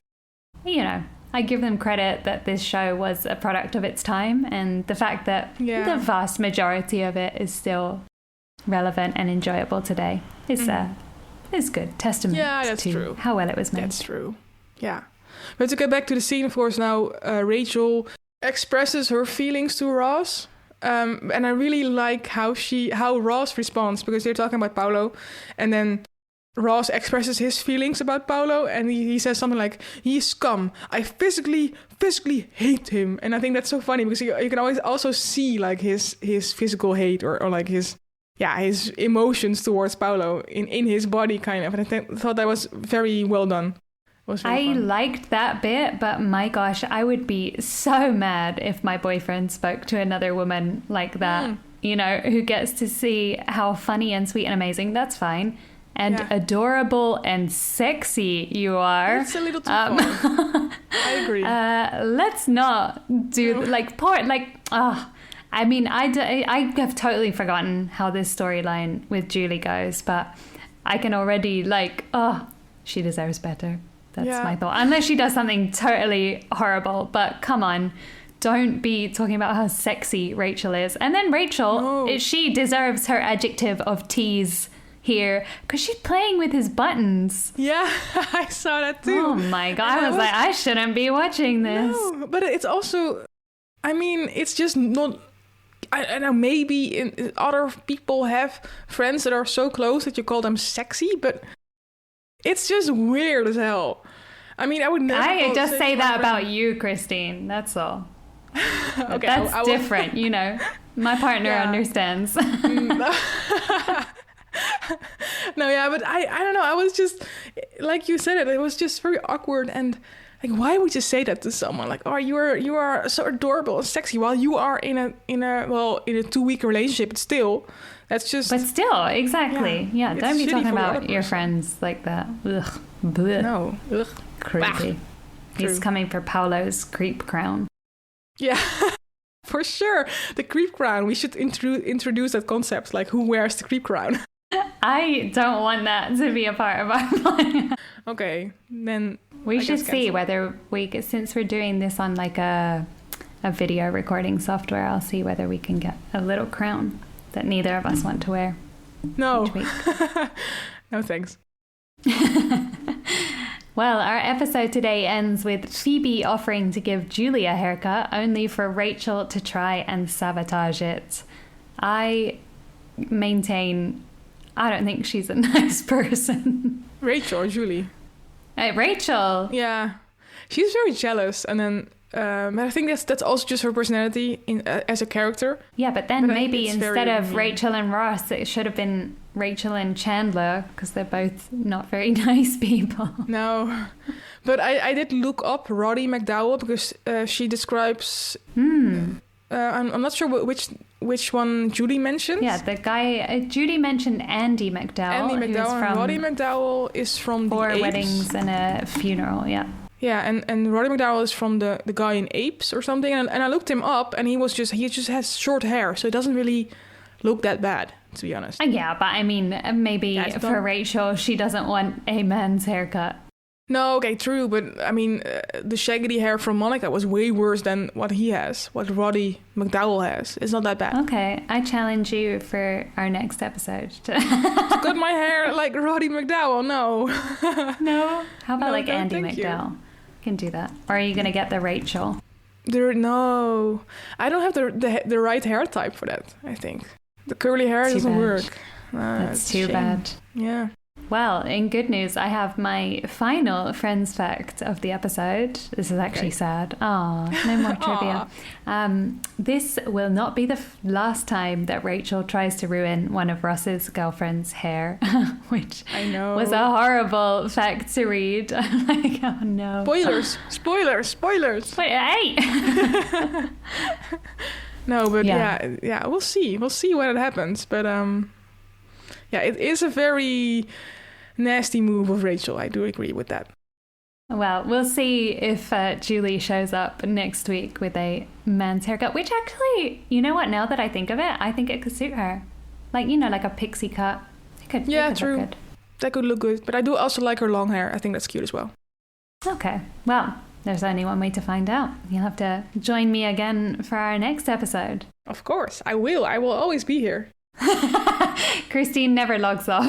I give them credit that this show was a product of its time, and the fact that the vast majority of it is still relevant and enjoyable today is good testament to true. How well it was made. That's true. Yeah. But to get back to the scene, of course, now Rachel expresses her feelings to Ross. And I really like how Ross responds, because they're talking about Paulo, and then Ross expresses his feelings about Paulo, and he says something like, "He's scum. I physically hate him." And I think that's so funny because you can always also see like his physical hate or like his emotions towards Paulo in his body, kind of. And I thought that was very well done. I liked that bit, but my gosh, I would be so mad if my boyfriend spoke to another woman like that, who gets to see how funny and sweet and amazing. That's fine. And adorable and sexy you are. It's a little too far. I agree. Let's not do I mean, I have totally forgotten how this storyline with Julie goes, but I can already she deserves better. That's my thought. Unless she does something totally horrible, but come on. Don't be talking about how sexy Rachel is. And then Rachel, she deserves her adjective of tease here because she's playing with his buttons. Yeah, I saw that too. Oh my God. I was like, I shouldn't be watching this. No, but it's also, I mean, it's just not, I don't know, maybe other people have friends that are so close that you call them sexy, but it's just weird as hell. I mean, I would never. I just say that about you, Christine. That's all. Okay, that's different, My partner understands. No, yeah, but I don't know. I was just, like you said it was just very awkward. And like, why would you say that to someone? Like, oh, you are so adorable and sexy while you are in a 2-week relationship. But still, that's just. But still, exactly. Yeah, don't be talking about your friends like that. Ugh. Blech. No. Ugh. Creepy. He's coming for Paulo's creep crown. Yeah. For sure. The creep crown. We should introduce that concept. Like, who wears the creep crown? I don't want that to be a part of our plan. Okay, then We I should guess see cancel. whether since we're doing this on like a video recording software, I'll see whether we can get a little crown that neither of us want to wear No. each week. No thanks. Well, our episode today ends with Phoebe offering to give Julie a haircut, only for Rachel to try and sabotage it. I maintain I don't think she's a nice person. Rachel or Julie? Rachel. Yeah, she's very jealous, and then but I think that's also just her personality as a character. Yeah, but then But maybe it's instead very of mean. Rachel and Ross, it should have been Rachel and Chandler, because they're both not very nice people. No, but I did look up Roddy McDowell because she describes. I'm not sure which one Judy mentioned. Yeah, the guy Judy mentioned Andy McDowell. Andy who's McDowell and from Roddy McDowell is from the Four Apes. Weddings and a Funeral. Yeah. Yeah, and Roddy McDowell is from the guy in Apes or something. And I looked him up, and he just has short hair, so it doesn't really look that bad, to be honest. Yeah, but I mean, maybe That's for dumb. Rachel, she doesn't want a man's haircut. No, okay, true, but I mean, the shaggy hair from Monica was way worse than what he has, what Roddy McDowell has. It's not that bad. Okay, I challenge you for our next episode. To Cut my hair like Roddy McDowell, no. no? How about No, like no, Andy thank you. McDowell? Can do that. Or are you going to get the Rachel? No, I don't have the right hair type for that, I think. The curly hair Too doesn't bad. work. That's it's a too shame. bad. Yeah. Well, in good news, I have my final Friends fact of the episode. This is actually Okay. sad. Oh, no more trivia. This will not be the last time that Rachel tries to ruin one of Ross's girlfriend's hair, which I know. was a horrible fact to read. I'm like, oh no. Spoilers. Wait, hey! No, but Yeah. yeah, we'll see. We'll see when it happens. But yeah, it is a very nasty move of Rachel. I do agree with that. Well, we'll see if Julie shows up next week with a man's haircut, which actually, you know what, now that I think of it, I think it could suit her. Like, you know, like a pixie cut. It could look True. good. That could look good. But I do also like her long hair. I think that's cute as well. Okay, well, there's only one way to find out. You'll have to join me again for our next episode. Of course, I will. I will always be here. Christine never logs off.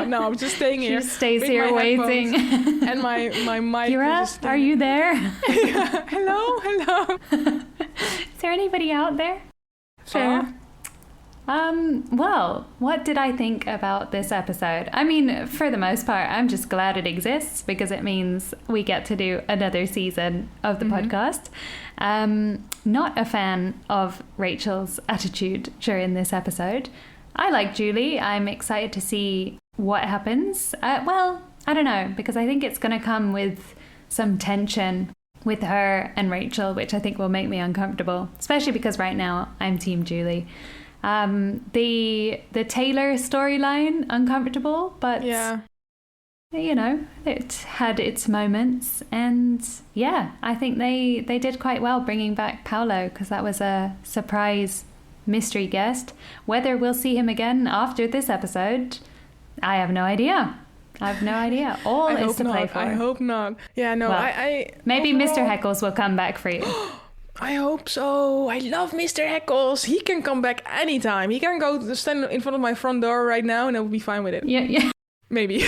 No, I'm just staying She here. just stays with here my waiting. headphones and my mic. Kira, is just are you there? Hello. Is there anybody out there? Fair. Well, what did I think about this episode? I mean, for the most part, I'm just glad it exists because it means we get to do another season of the podcast. Not a fan of Rachel's attitude during this episode. I like Julie. I'm excited to see what happens. Well, I don't know, because I think it's going to come with some tension with her and Rachel, which I think will make me uncomfortable, especially because right now I'm Team Julie. The Taylor storyline, uncomfortable, but Yeah. you know, it had its moments, and yeah, I think they did quite well bringing back Paolo, because that was a surprise mystery guest. Whether we'll see him again after this episode, I have no idea. All I is hope to play not. for. I hope not. Yeah, no, Well, I Maybe overall, Mr. Heckles will come back for you. I hope so. I love Mr. Heckles. He can come back anytime. He can go stand in front of my front door right now and I will be fine with it. Yeah. Maybe.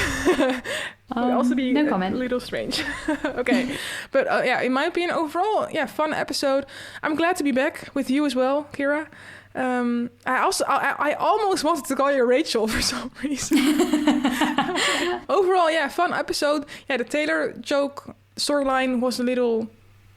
Would also be no a comment. little strange. Okay. But yeah, in my opinion, overall, yeah, fun episode. I'm glad to be back with you as well, Kira. I almost wanted to call you Rachel for some reason. Overall, yeah, fun episode. Yeah, the Taylor joke storyline was a little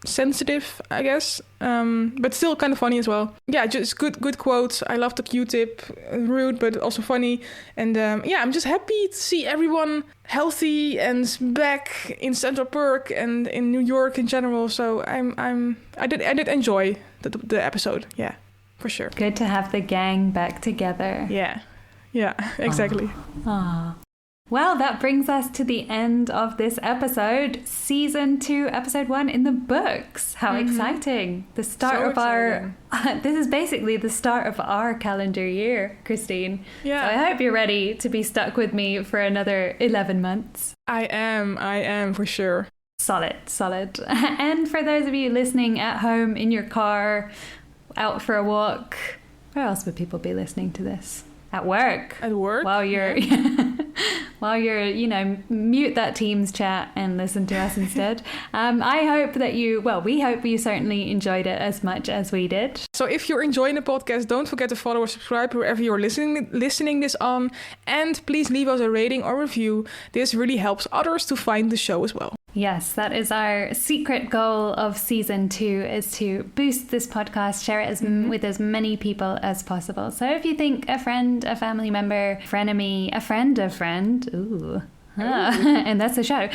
sensitive, I guess, but still kind of funny as well. Yeah, just good quotes. I love the Q-tip, rude but also funny. And yeah, I'm just happy to see everyone healthy and back in Central Park and in New York in general. So I did enjoy the episode. Yeah, for sure. Good to have the gang back together. Yeah, exactly. Ah. Well, that brings us to the end of this episode. Season 2, episode 1 in the books. How exciting. The start of our... this is basically the start of our calendar year, Christine. Yeah. So I hope you're ready to be stuck with me for another 11 months. I am for sure. Solid. And for those of you listening at home, in your car, out for a walk, where else would people be listening to this? At work. While you're, mute that Teams chat and listen to us instead. I hope that we hope you certainly enjoyed it as much as we did. So if you're enjoying the podcast, don't forget to follow or subscribe wherever you're listening this on. And please leave us a rating or review. This really helps others to find the show as well. Yes, that is our secret goal of season 2, is to boost this podcast, share it with as many people as possible. So if you think a friend, a family member, frenemy, a friend, and that's the show,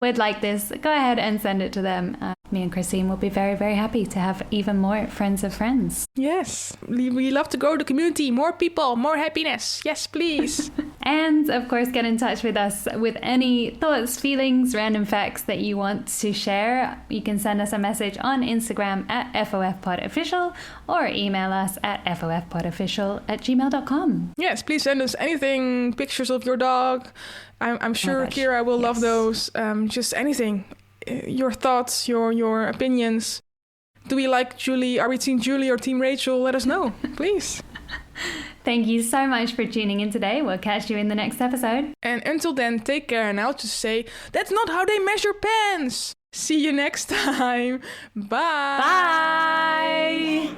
would like this, go ahead and send it to them. Me and Christine will be very, very happy to have even more friends of friends. Yes, we love to grow the community. More people, more happiness. Yes, please. And of course, get in touch with us with any thoughts, feelings, random facts that you want to share. You can send us a message on Instagram at FOFPodOfficial or email us at FOFPodOfficial@gmail.com. Yes, please send us anything, pictures of your dog. I'm sure Kira will love those. Just anything. Your thoughts, your opinions. Do we like Julie? Are we Team Julie or Team Rachel? Let us know, please. Thank you so much for tuning in today. We'll catch you in the next episode. And until then, take care. And I'll just say, that's not how they measure pens. See you next time. Bye. Bye.